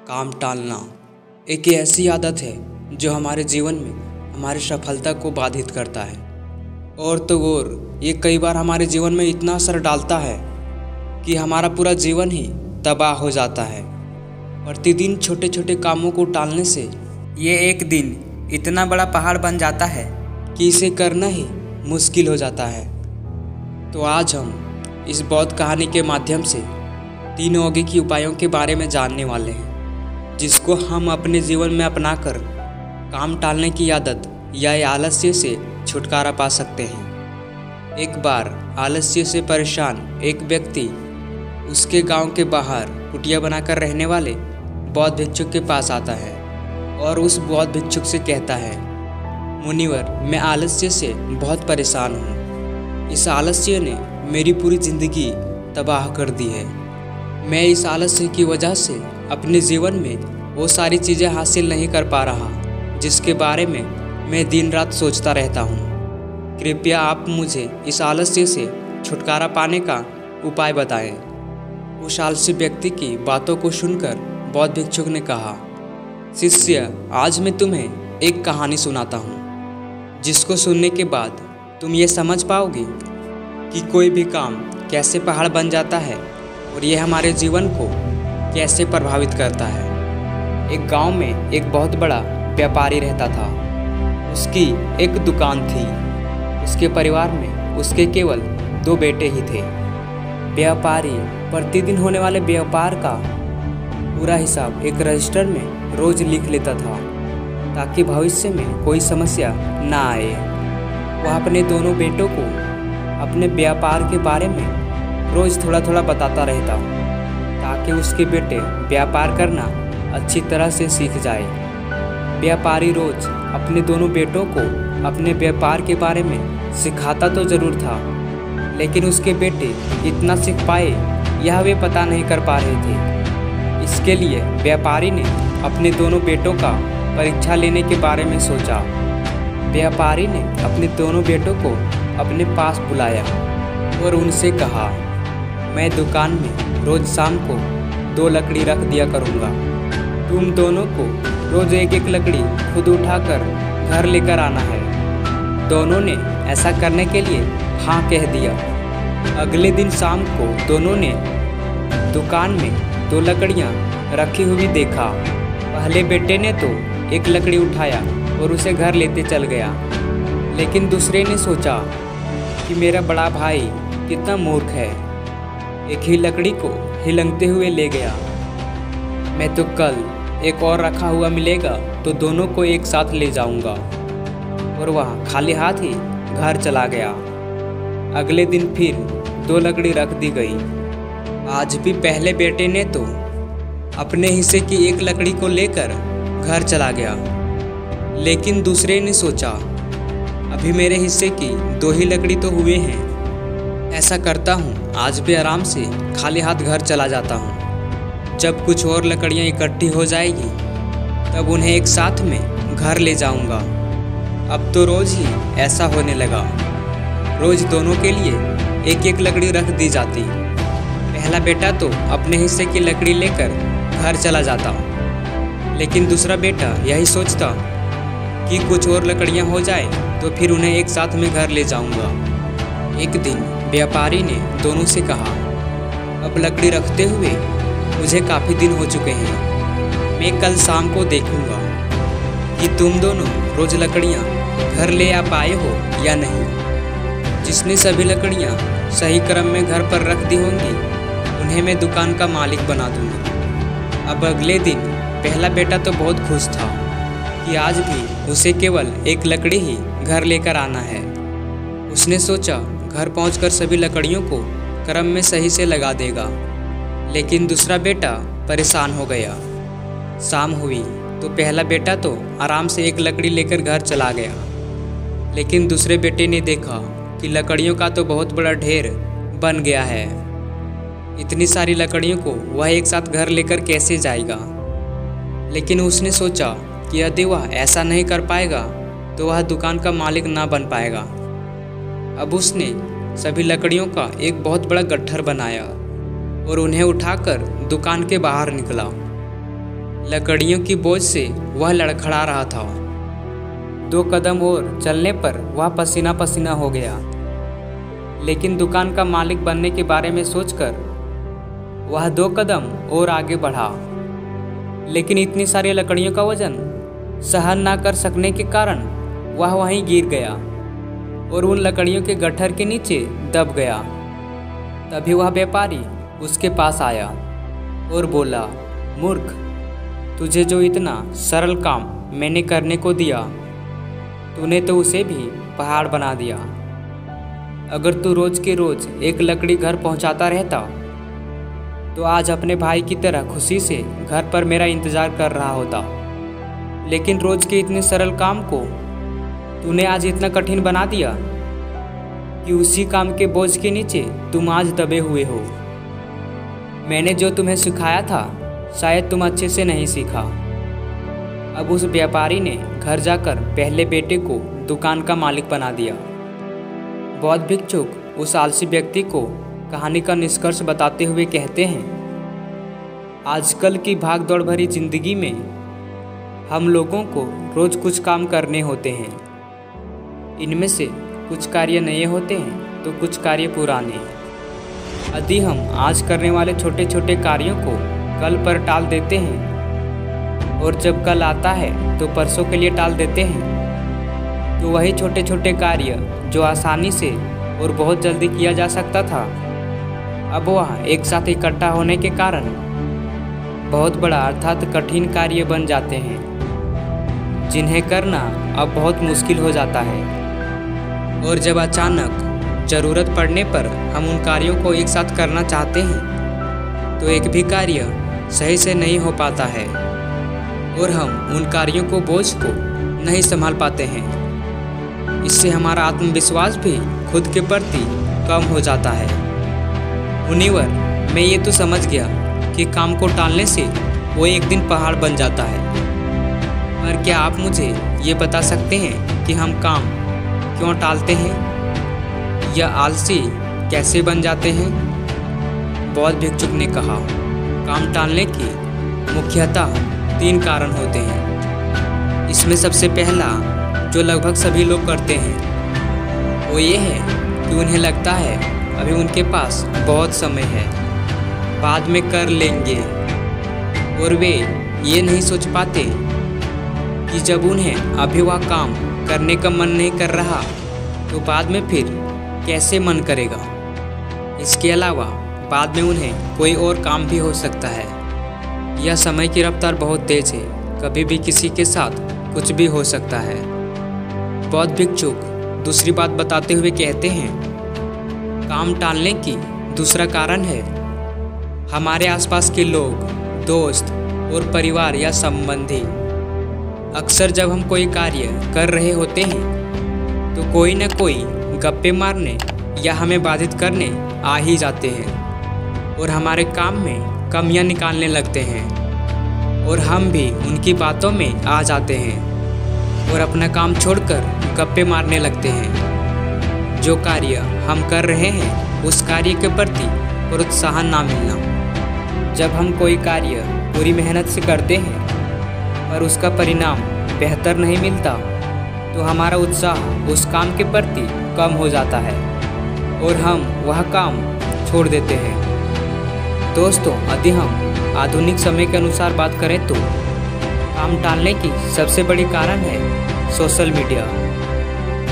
काम टालना एक ऐसी आदत है जो हमारे जीवन में हमारी सफलता को बाधित करता है। और तो और ये कई बार हमारे जीवन में इतना असर डालता है कि हमारा पूरा जीवन ही तबाह हो जाता है। प्रतिदिन छोटे छोटे कामों को टालने से ये एक दिन इतना बड़ा पहाड़ बन जाता है कि इसे करना ही मुश्किल हो जाता है। तो आज हम इस बौद्ध कहानी के माध्यम से 3 यौगिक उपायों के बारे में जानने वाले हैं, जिसको हम अपने जीवन में अपनाकर काम टालने की आदत या आलस्य से छुटकारा पा सकते हैं। एक बार आलस्य से परेशान एक व्यक्ति उसके गांव के बाहर कुटिया बनाकर रहने वाले बौद्ध भिक्षुक के पास आता है और उस बौद्ध भिक्षुक से कहता है, मुनिवर, मैं आलस्य से बहुत परेशान हूँ। इस आलस्य ने मेरी पूरी ज़िंदगी तबाह कर दी है। मैं इस आलस्य की वजह से अपने जीवन में वो सारी चीज़ें हासिल नहीं कर पा रहा जिसके बारे में मैं दिन रात सोचता रहता हूँ। कृपया आप मुझे इस आलस्य से छुटकारा पाने का उपाय बताएं। उस आलसी व्यक्ति की बातों को सुनकर बौद्ध भिक्षुक ने कहा, शिष्य, आज मैं तुम्हें एक कहानी सुनाता हूँ, जिसको सुनने के बाद तुम ये समझ पाओगे कि कोई भी काम कैसे पहाड़ बन जाता है और यह हमारे जीवन को कैसे प्रभावित करता है। एक गांव में एक बहुत बड़ा व्यापारी रहता था। उसकी एक दुकान थी। उसके परिवार में उसके केवल 2 बेटे ही थे। व्यापारी प्रतिदिन होने वाले व्यापार का पूरा हिसाब एक रजिस्टर में रोज लिख लेता था, ताकि भविष्य में कोई समस्या ना आए। वह अपने दोनों बेटों को अपने व्यापार के बारे में रोज थोड़ा थोड़ा बताता रहता, ताकि उसके बेटे व्यापार करना अच्छी तरह से सीख जाए। व्यापारी रोज अपने दोनों बेटों को अपने व्यापार के बारे में सिखाता तो ज़रूर था, लेकिन उसके बेटे कितना सीख पाए यह वे पता नहीं कर पा रहे थे। इसके लिए व्यापारी ने अपने दोनों बेटों का परीक्षा लेने के बारे में सोचा। व्यापारी ने अपने दोनों बेटों को अपने पास बुलाया और उनसे कहा, मैं दुकान में रोज़ शाम को 2 लकड़ी रख दिया करूँगा। तुम दोनों को रोज़ एक एक लकड़ी खुद उठाकर घर लेकर आना है। दोनों ने ऐसा करने के लिए हाँ कह दिया। अगले दिन शाम को दोनों ने दुकान में 2 लकड़ियाँ रखी हुई देखा। पहले बेटे ने तो एक लकड़ी उठाया और उसे घर लेते चल गया, लेकिन दूसरे ने सोचा कि मेरा बड़ा भाई कितना मूर्ख है, एक ही लकड़ी को हिलंगते हुए ले गया। मैं तो कल एक और रखा हुआ मिलेगा तो दोनों को एक साथ ले जाऊंगा। और वह खाली हाथ ही घर चला गया। अगले दिन फिर 2 लकड़ी रख दी गई। आज भी पहले बेटे ने तो अपने हिस्से की एक लकड़ी को लेकर घर चला गया, लेकिन दूसरे ने सोचा, अभी मेरे हिस्से की 2 ही लकड़ी तो हुए हैं। ऐसा करता हूँ, आज भी आराम से खाली हाथ घर चला जाता हूँ। जब कुछ और लकड़ियाँ इकट्ठी हो जाएगी तब उन्हें एक साथ में घर ले जाऊँगा। अब तो रोज़ ही ऐसा होने लगा। रोज़ दोनों के लिए एक एक लकड़ी रख दी जाती। पहला बेटा तो अपने हिस्से की लकड़ी लेकर घर चला जाता, लेकिन दूसरा बेटा यही सोचता कि कुछ और लकड़ियाँ हो जाए तो फिर उन्हें एक साथ में घर ले जाऊँगा। एक दिन व्यापारी ने दोनों से कहा, अब लकड़ी रखते हुए मुझे काफ़ी दिन हो चुके हैं। मैं कल शाम को देखूँगा कि तुम दोनों रोज़ लकड़ियाँ घर ले आ पाए हो या नहीं। जिसने सभी लकड़ियाँ सही क्रम में घर पर रख दी होंगी उन्हें मैं दुकान का मालिक बना दूँगा। अब अगले दिन पहला बेटा तो बहुत खुश था कि आज भी उसे केवल एक लकड़ी ही घर लेकर आना है। उसने सोचा घर पहुंचकर सभी लकड़ियों को क्रम में सही से लगा देगा, लेकिन दूसरा बेटा परेशान हो गया। शाम हुई तो पहला बेटा तो आराम से एक लकड़ी लेकर घर चला गया, लेकिन दूसरे बेटे ने देखा कि लकड़ियों का तो बहुत बड़ा ढेर बन गया है। इतनी सारी लकड़ियों को वह एक साथ घर लेकर कैसे जाएगा। लेकिन उसने सोचा कि यदि वह ऐसा नहीं कर पाएगा तो वह दुकान का मालिक ना बन पाएगा। अब उसने सभी लकड़ियों का एक बहुत बड़ा गट्ठर बनाया और उन्हें उठाकर दुकान के बाहर निकला। लकड़ियों की बोझ से वह लड़खड़ा रहा था। 2 कदम और चलने पर वह पसीना पसीना हो गया, लेकिन दुकान का मालिक बनने के बारे में सोचकर वह 2 कदम और आगे बढ़ा। लेकिन इतनी सारी लकड़ियों का वजन सहन ना कर सकने के कारण वह वहीं गिर गया और उन लकड़ियों के गट्ठर के नीचे दब गया। तभी वह व्यापारी उसके पास आया और बोला, मूर्ख, तुझे जो इतना सरल काम मैंने करने को दिया, तूने तो उसे भी पहाड़ बना दिया। अगर तू रोज के रोज एक लकड़ी घर पहुंचाता रहता तो आज अपने भाई की तरह खुशी से घर पर मेरा इंतजार कर रहा होता। लेकिन रोज के इतने सरल काम को तूने आज इतना कठिन बना दिया कि उसी काम के बोझ के नीचे तुम आज दबे हुए हो। मैंने जो तुम्हें सिखाया था शायद तुम अच्छे से नहीं सीखा। अब उस व्यापारी ने घर जाकर पहले बेटे को दुकान का मालिक बना दिया। बौद्ध भिक्षुक उस आलसी व्यक्ति को कहानी का निष्कर्ष बताते हुए कहते हैं, आजकल की भाग दौड़ भरी जिंदगी में हम लोगों को रोज कुछ काम करने होते हैं। इनमें से कुछ कार्य नए होते हैं तो कुछ कार्य पुराने। यदि हम आज करने वाले छोटे छोटे कार्यों को कल पर टाल देते हैं और जब कल आता है तो परसों के लिए टाल देते हैं, तो वही छोटे छोटे कार्य जो आसानी से और बहुत जल्दी किया जा सकता था, अब वह एक साथ इकट्ठा होने के कारण बहुत बड़ा अर्थात कठिन कार्य बन जाते हैं, जिन्हें करना अब बहुत मुश्किल हो जाता है। और जब अचानक ज़रूरत पड़ने पर हम उन कार्यों को एक साथ करना चाहते हैं तो एक भी कार्य सही से नहीं हो पाता है और हम उन कार्यों को बोझ को नहीं संभाल पाते हैं। इससे हमारा आत्मविश्वास भी खुद के प्रति कम हो जाता है। मुनिवर, मैं ये तो समझ गया कि काम को टालने से वो एक दिन पहाड़ बन जाता है, पर क्या आप मुझे ये बता सकते हैं कि हम काम क्यों टालते हैं या आलसी कैसे बन जाते हैं? बौद्ध भिक्षुक ने कहा, काम टालने के मुख्यतः 3 कारण होते हैं। इसमें सबसे पहला, जो लगभग सभी लोग करते हैं, वो ये है कि उन्हें लगता है अभी उनके पास बहुत समय है, बाद में कर लेंगे, और वे ये नहीं सोच पाते कि जब उन्हें अभी वह काम करने का मन नहीं कर रहा तो बाद में फिर कैसे मन करेगा। इसके अलावा बाद में उन्हें कोई और काम भी हो सकता है। यह समय की रफ्तार बहुत तेज है, कभी भी किसी के साथ कुछ भी हो सकता है। बौद्ध भिक्षुक दूसरी बात बताते हुए कहते हैं, काम टालने की दूसरा कारण है हमारे आसपास के लोग, दोस्त और परिवार या संबंधी। अक्सर जब हम कोई कार्य कर रहे होते हैं तो कोई न कोई गप्पे मारने या हमें बाधित करने आ ही जाते हैं और हमारे काम में कमियां निकालने लगते हैं और हम भी उनकी बातों में आ जाते हैं और अपना काम छोड़कर गप्पे मारने लगते हैं। जो कार्य हम कर रहे हैं उस कार्य के प्रति प्रोत्साहन ना मिलना। जब हम कोई कार्य पूरी मेहनत से करते हैं पर उसका परिणाम बेहतर नहीं मिलता तो हमारा उत्साह उस काम के प्रति कम हो जाता है और हम वह काम छोड़ देते हैं। दोस्तों, यदि हम आधुनिक समय के अनुसार बात करें तो काम टालने की सबसे बड़ी कारण है सोशल मीडिया।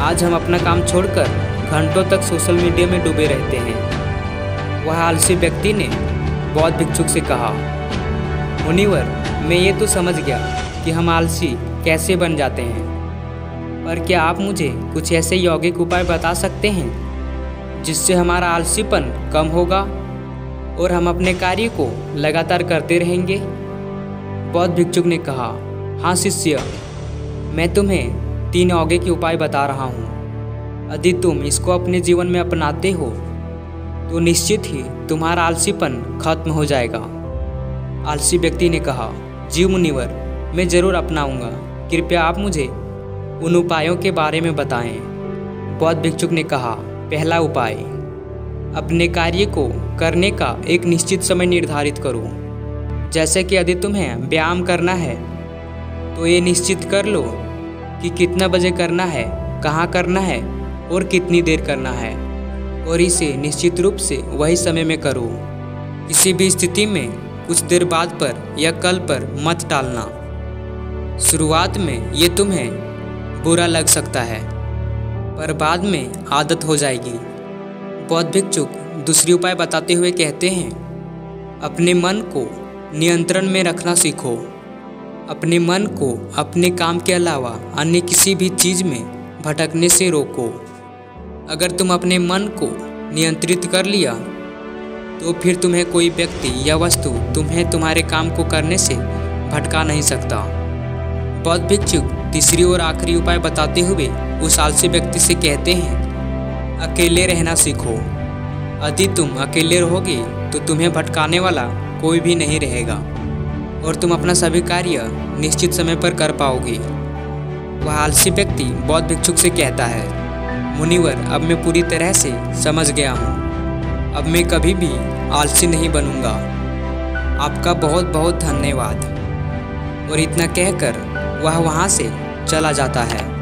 आज हम अपना काम छोड़कर घंटों तक सोशल मीडिया में डूबे रहते हैं। वह आलसी व्यक्ति ने बौद्ध भिक्षुक से कहा, मुनिवर, मैं ये तो समझ गया कि हम आलसी कैसे बन जाते हैं, पर क्या आप मुझे कुछ ऐसे यौगिक उपाय बता सकते हैं जिससे हमारा आलसीपन कम होगा और हम अपने कार्य को लगातार करते रहेंगे? बौद्ध भिक्षुक ने कहा, हाँ शिष्य, मैं तुम्हें 3 यौगिक उपाय बता रहा हूँ। यदि तुम इसको अपने जीवन में अपनाते हो तो निश्चित ही तुम्हारा आलसीपन खत्म हो जाएगा। आलसी व्यक्ति ने कहा, जी मुनिवर, मैं ज़रूर अपनाऊंगा, कृपया आप मुझे उन उपायों के बारे में बताएं। बौद्ध भिक्षुक ने कहा, पहला उपाय, अपने कार्य को करने का एक निश्चित समय निर्धारित करो। जैसे कि यदि तुम्हें व्यायाम करना है तो ये निश्चित कर लो कि कितना बजे करना है, कहाँ करना है और कितनी देर करना है, और इसे निश्चित रूप से वही समय में करो। किसी भी स्थिति में कुछ देर बाद पर या कल पर मत टालना। शुरुआत में ये तुम्हें बुरा लग सकता है, पर बाद में आदत हो जाएगी। बौद्ध भिक्षुक दूसरी उपाय बताते हुए कहते हैं, अपने मन को नियंत्रण में रखना सीखो। अपने मन को अपने काम के अलावा अन्य किसी भी चीज़ में भटकने से रोको। अगर तुम अपने मन को नियंत्रित कर लिया तो फिर तुम्हें कोई व्यक्ति या वस्तु तुम्हें तुम्हारे काम को करने से भटका नहीं सकता। बौद्ध भिक्षुक तीसरी और आखिरी उपाय बताते हुए उस आलसी व्यक्ति से कहते हैं, अकेले रहना सीखो। यदि तुम अकेले रहोगे तो तुम्हें भटकाने वाला कोई भी नहीं रहेगा और तुम अपना सभी कार्य निश्चित समय पर कर पाओगे। वह आलसी व्यक्ति बौद्ध भिक्षुक से कहता है, मुनिवर, अब मैं पूरी तरह से समझ गया हूँ। अब मैं कभी भी आलसी नहीं बनूंगा। आपका बहुत बहुत धन्यवाद। और इतना कहकर वह वहाँ से चला जाता है।